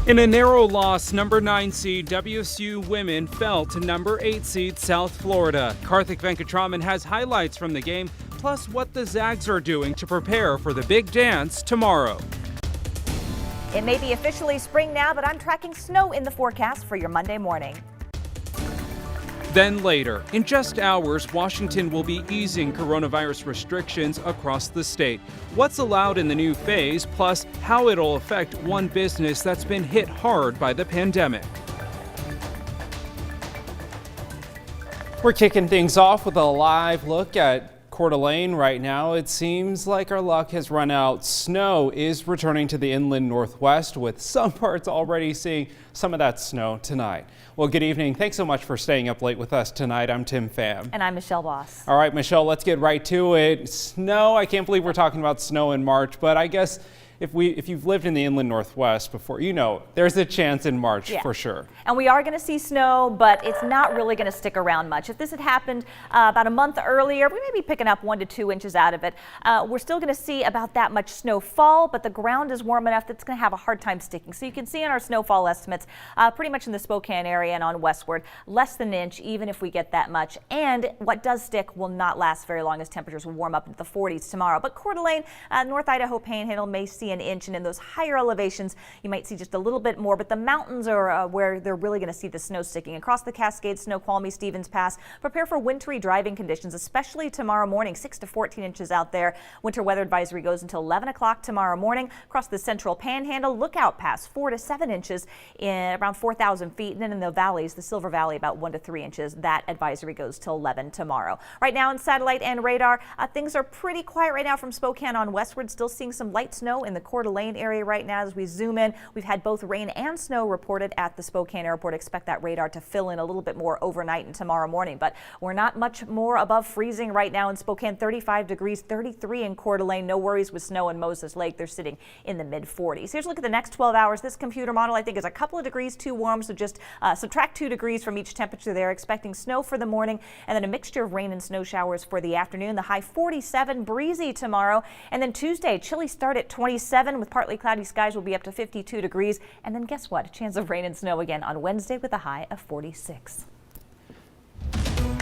In a narrow loss, number 9 seed WSU women fell to number 8 seed South Florida. Karthik Venkatraman has highlights from the game, plus what the Zags are doing to prepare for the big dance tomorrow. It may be officially spring now, but I'm tracking snow in the forecast for your Monday morning. Then later, in just hours, Washington will be easing coronavirus restrictions across the state. What's allowed in the new phase, plus how it'll affect one business that's been hit hard by the pandemic. We're kicking things off with a live look at Coeur d'Alene right now. It seems like our luck has run out. Snow is returning to the inland northwest, with some parts already seeing some of that snow tonight. Well, good evening. Thanks so much for staying up late with us tonight. I'm Tim Pham. And I'm Michelle Boss. All right, Michelle, let's get right to it. Snow. I can't believe we're talking about snow in March, but I guess if you've lived in the inland northwest before, you know there's a chance in March for sure. And we are going to see snow, but it's not really going to stick around much. If this had happened about a month earlier, we may be picking up 1 to 2 inches out of it. We're still going to see about that much snow fall, but the ground is warm enough that it's going to have a hard time sticking. So you can see in our snowfall estimates, pretty much in the Spokane area and on westward, less than an inch, even if we get that much. And what does stick will not last very long, as temperatures will warm up into the 40s tomorrow. But Coeur d'Alene, North Idaho Panhandle may see an inch, and in those higher elevations you might see just a little bit more, but the mountains are where they're really going to see the snow sticking. Across the Cascades, Snoqualmie, Stevens Pass, prepare for wintry driving conditions, especially tomorrow morning. 6 to 14 inches out there. Winter weather advisory goes until 11 o'clock tomorrow morning. Across the central Panhandle, Lookout Pass 4 to 7 inches in around 4,000 feet, and then in the valleys, the Silver Valley, about 1 to 3 inches. That advisory goes till 11 tomorrow. Right now in satellite and radar, things are pretty quiet right now from Spokane on westward. Still seeing some light snow in the Coeur d'Alene area right now. As we zoom in, we've had both rain and snow reported at the Spokane airport. Expect that radar to fill in a little bit more overnight and tomorrow morning, but we're not much more above freezing right now in Spokane. 35 degrees, 33 in Coeur d'Alene. No worries with snow in Moses Lake. They're sitting in the mid 40s. Here's a look at the next 12 hours. This computer model, I think, is a couple of degrees too warm, so just subtract 2 degrees from each temperature there. Expecting snow for the morning and then a mixture of rain and snow showers for the afternoon. The high 47, breezy tomorrow, and then Tuesday, chilly start at 27 with partly cloudy skies. Will be up to 52 degrees. And then guess what? A chance of rain and snow again on Wednesday with a high of 46.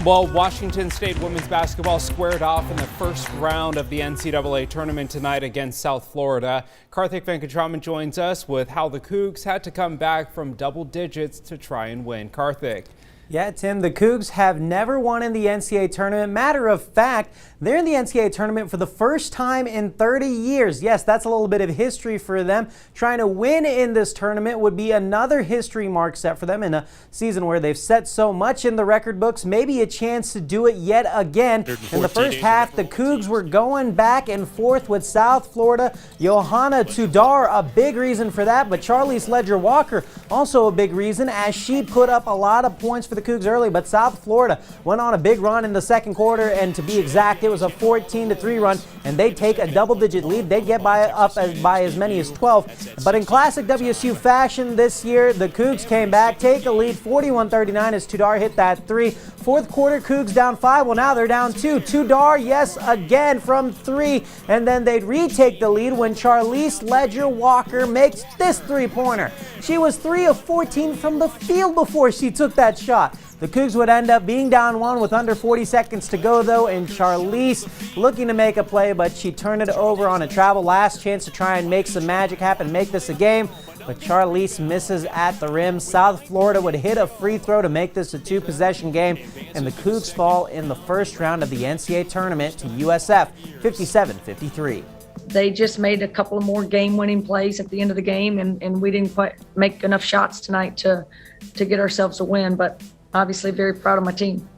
Well, Washington State women's basketball squared off in the first round of the NCAA tournament tonight against South Florida. Karthik Venkatraman joins us with how the Cougs had to come back from double digits to try and win. Karthik. Yeah, Tim, the Cougs have never won in the NCAA tournament. Matter of fact, they're in the NCAA tournament for the first time in 30 years. Yes, that's a little bit of history for them. Trying to win in this tournament would be another history mark set for them in a season where they've set so much in the record books. Maybe a chance to do it yet again. In the first half, the Cougs were going back and forth with South Florida. Johanna Tudor, a big reason for that, but Charlize Ledger-Walker, also a big reason, as she put up a lot of points for the Cougs early, but South Florida went on a big run in the second quarter, and to be exact, it was a 14-3 run, and they'd take a double-digit lead. They'd get by as many as 12. But in classic WSU fashion this year, the Cougs came back, take a lead, 41-39 as Tudor hit that three. Fourth quarter, Cougs down 5. Well, now they're down 2. Tudor, yes, again from 3, and then they'd retake the lead when Charlize Ledger-Walker makes this three-pointer. She was 3 of 14 from the field before she took that shot. The Cougs would end up being down 1 with under 40 seconds to go, though, and Charlize looking to make a play, but she turned it over on a travel. Last chance to try and make some magic happen, make this a game, but Charlize misses at the rim. South Florida would hit a free throw to make this a 2-possession game, and the Cougs fall in the first round of the NCAA tournament to USF 57-53. They just made a couple of more game-winning plays at the end of the game, and we didn't quite make enough shots tonight to get ourselves a win, but obviously very proud of my team.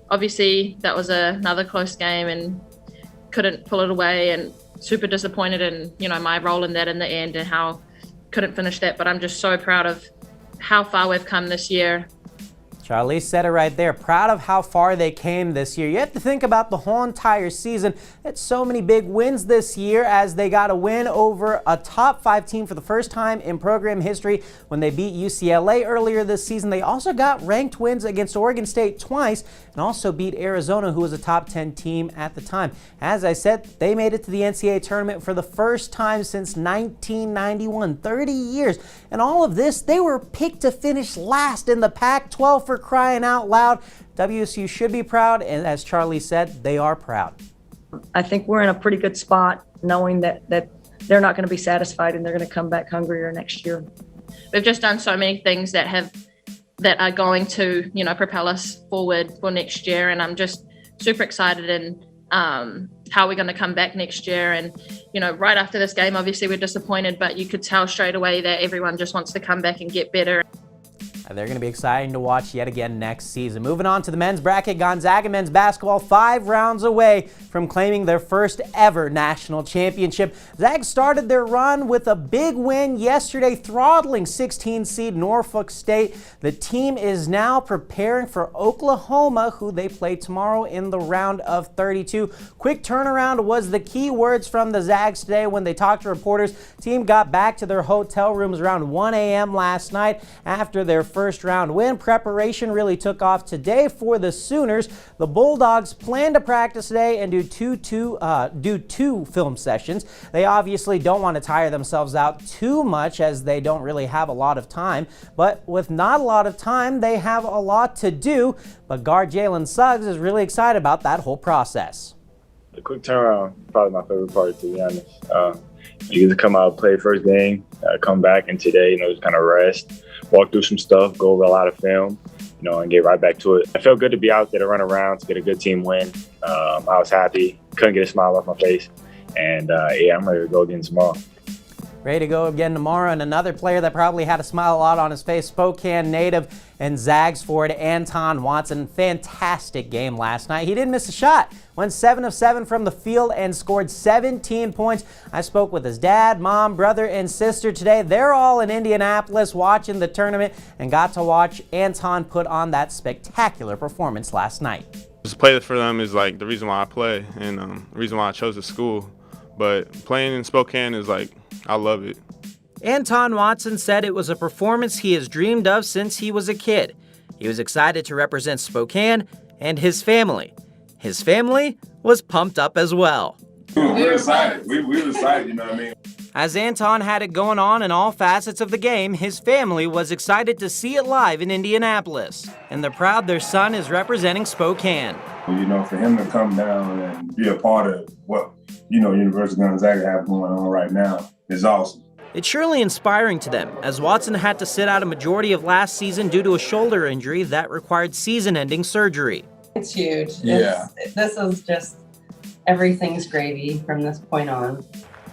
Obviously, that was another close game and couldn't pull it away, and super disappointed in, my role in that in the end and how couldn't finish that. But I'm just so proud of how far we've come this year. Charlize said it right there. Proud of how far they came this year. You have to think about the whole entire season. It's so many big wins this year as they got a win over a top 5 team for the first time in program history when they beat UCLA earlier this season. They also got ranked wins against Oregon State twice and also beat Arizona, who was a top 10 team at the time. As I said, they made it to the NCAA tournament for the first time since 1991, 30 years. And all of this, they were picked to finish last in the Pac-12 for crying out loud. WSU should be proud, and as Charlie said, they are proud. I think we're in a pretty good spot knowing that they're not going to be satisfied and they're going to come back hungrier next year. We've just done so many things that are going to, propel us forward for next year. And I'm just super excited in how we're going to come back next year. And, right after this game, obviously we're disappointed, but you could tell straight away that everyone just wants to come back and get better. They're going to be exciting to watch yet again next season. Moving on to the men's bracket, Gonzaga men's basketball 5 rounds away from claiming their first ever national championship. Zags started their run with a big win yesterday, throttling 16 seed Norfolk State. The team is now preparing for Oklahoma, who they play tomorrow in the round of 32. Quick turnaround was the key words from the Zags today when they talked to reporters. Team got back to their hotel rooms around 1 a.m. last night after their first round win. Preparation really took off today for the Sooners. The Bulldogs plan to practice today and do two film sessions. They obviously don't want to tire themselves out too much as they don't really have a lot of time, but with not a lot of time, they have a lot to do. But guard Jalen Suggs is really excited about that whole process. The quick turnaround, probably my favorite part, to be honest. You get to come out, play first game, come back, and today, just kind of rest, walk through some stuff, go over a lot of film, and get right back to it. I felt good to be out there to run around, to get a good team win. I was happy, couldn't get a smile off my face, and I'm ready to go again tomorrow. Ready to go again tomorrow, and another player that probably had a smile a lot on his face, Spokane native and Zags forward Anton Watson. Fantastic game last night. He didn't miss a shot. Went 7 of 7 from the field and scored 17 points. I spoke with his dad, mom, brother, and sister today. They're all in Indianapolis watching the tournament and got to watch Anton put on that spectacular performance last night. Just play for them is like the reason why I play and the reason why I chose the school. But playing in Spokane is I love it. Anton Watson said it was a performance he has dreamed of since he was a kid. He was excited to represent Spokane and his family. His family was pumped up as well. We were excited. We were excited, you know what I mean? As Anton had it going on in all facets of the game, his family was excited to see it live in Indianapolis. And they're proud their son is representing Spokane. For him to come down and be a part of what, University of Gonzaga have going on right now is awesome. It's surely inspiring to them, as Watson had to sit out a majority of last season due to a shoulder injury that required season-ending surgery. It's huge. Yeah. This is just, everything's gravy from this point on.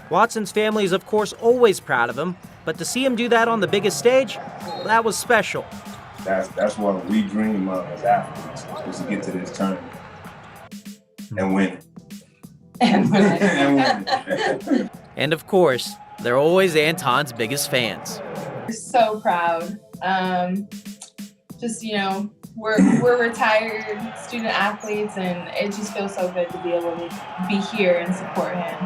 Watson's family is, of course, always proud of him, but to see him do that on the biggest stage, that was special. That's what we dream of as athletes, is to get to this tournament and win it. And And of course, they're always Anton's biggest fans. we're so proud. We're retired student athletes, and it just feels so good to be able to be here and support him.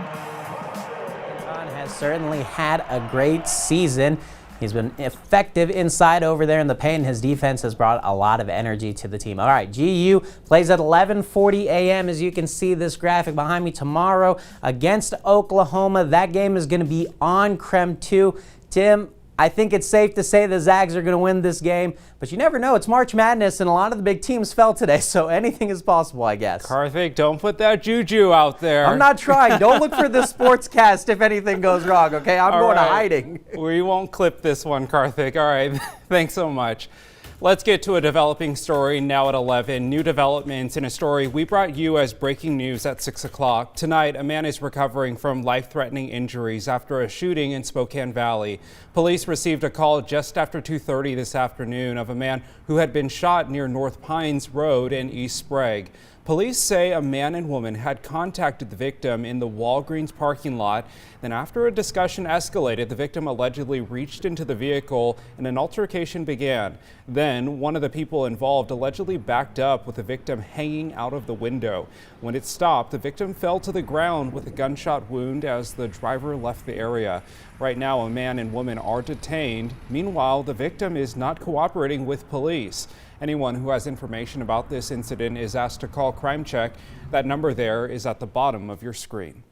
Anton has certainly had a great season. He's been effective inside over there in the paint. His defense has brought a lot of energy to the team. All right, GU plays at 11:40 a.m. as you can see this graphic behind me tomorrow against Oklahoma. That game is going to be on KREM 2. Tim, I think it's safe to say the Zags are going to win this game, but you never know. It's March Madness, and a lot of the big teams fell today, so anything is possible, I guess. Karthik, don't put that juju out there. I'm not trying. Don't look for the sportscast if anything goes wrong, okay? I'm going to hiding. We won't clip this one, Karthik. All right, thanks so much. Let's get to a developing story now at 11. New developments in a story we brought you as breaking news at 6 o'clock. Tonight, a man is recovering from life-threatening injuries after a shooting in Spokane Valley. Police received a call just after 2:30 this afternoon of a man who had been shot near North Pines Road in East Sprague. Police say a man and woman had contacted the victim in the Walgreens parking lot. Then after a discussion escalated, the victim allegedly reached into the vehicle and an altercation began. Then one of the people involved allegedly backed up with the victim hanging out of the window. When it stopped, the victim fell to the ground with a gunshot wound as the driver left the area. Right now, a man and woman are detained. Meanwhile, the victim is not cooperating with police. Anyone who has information about this incident is asked to call Crime Check. That number there is at the bottom of your screen.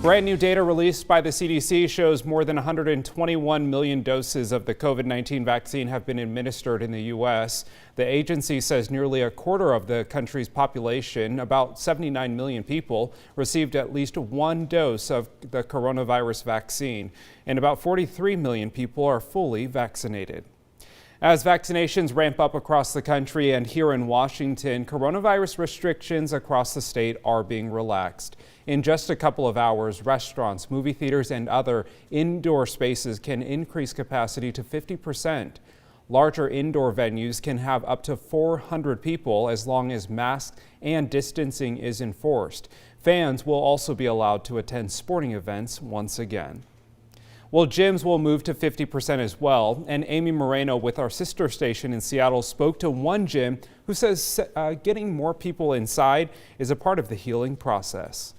Brand new data released by the CDC shows more than 121 million doses of the COVID-19 vaccine have been administered in the U.S. The agency says nearly a quarter of the country's population, about 79 million people, received at least one dose of the coronavirus vaccine, and about 43 million people are fully vaccinated. As vaccinations ramp up across the country and here in Washington, coronavirus restrictions across the state are being relaxed. In just a couple of hours, restaurants, movie theaters, and other indoor spaces can increase capacity to 50%. Larger indoor venues can have up to 400 people as long as masks and distancing is enforced. Fans will also be allowed to attend sporting events once again. Well, gyms will move to 50% as well, and Amy Moreno with our sister station in Seattle spoke to one gym who says getting more people inside is a part of the healing process.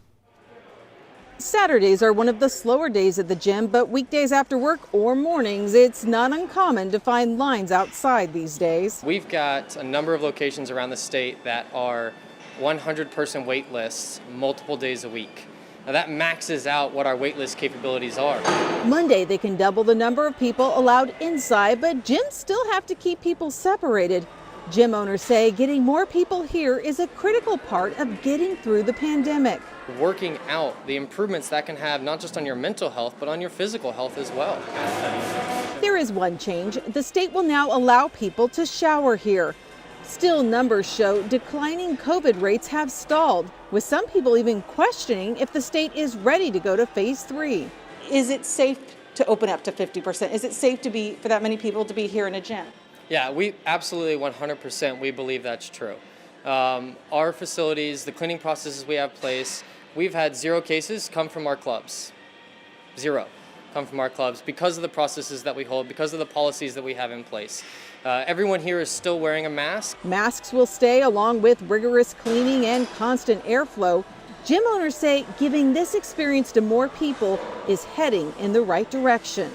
Saturdays are one of the slower days at the gym, but weekdays after work or mornings, it's not uncommon to find lines outside these days. We've got a number of locations around the state that are 100-person wait lists multiple days a week. Now that maxes out what our waitlist capabilities are. Monday, they can double the number of people allowed inside, but gyms still have to keep people separated. Gym owners say getting more people here is a critical part of getting through the pandemic. Working out the improvements that can have not just on your mental health, but on your physical health as well. There is one change. The state will now allow people to shower here. Still, numbers show declining COVID rates have stalled, with some people even questioning if the state is ready to go to phase 3. Is it safe to open up to 50%? Is it safe for that many people to be here in a gym? Yeah, we absolutely 100% we believe that's true. Our facilities, the cleaning processes we have in place, we've had 0 cases come from our clubs. 0 come from our clubs because of the processes that we hold, because of the policies that we have in place. Everyone here is still wearing a mask. Masks will stay along with rigorous cleaning and constant airflow. Gym owners say giving this experience to more people is heading in the right direction.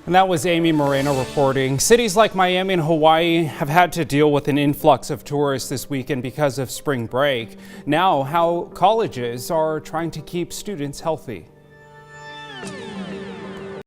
And that was Amy Moreno reporting. Cities like Miami and Hawaii have had to deal with an influx of tourists this weekend because of spring break. Now, how colleges are trying to keep students healthy.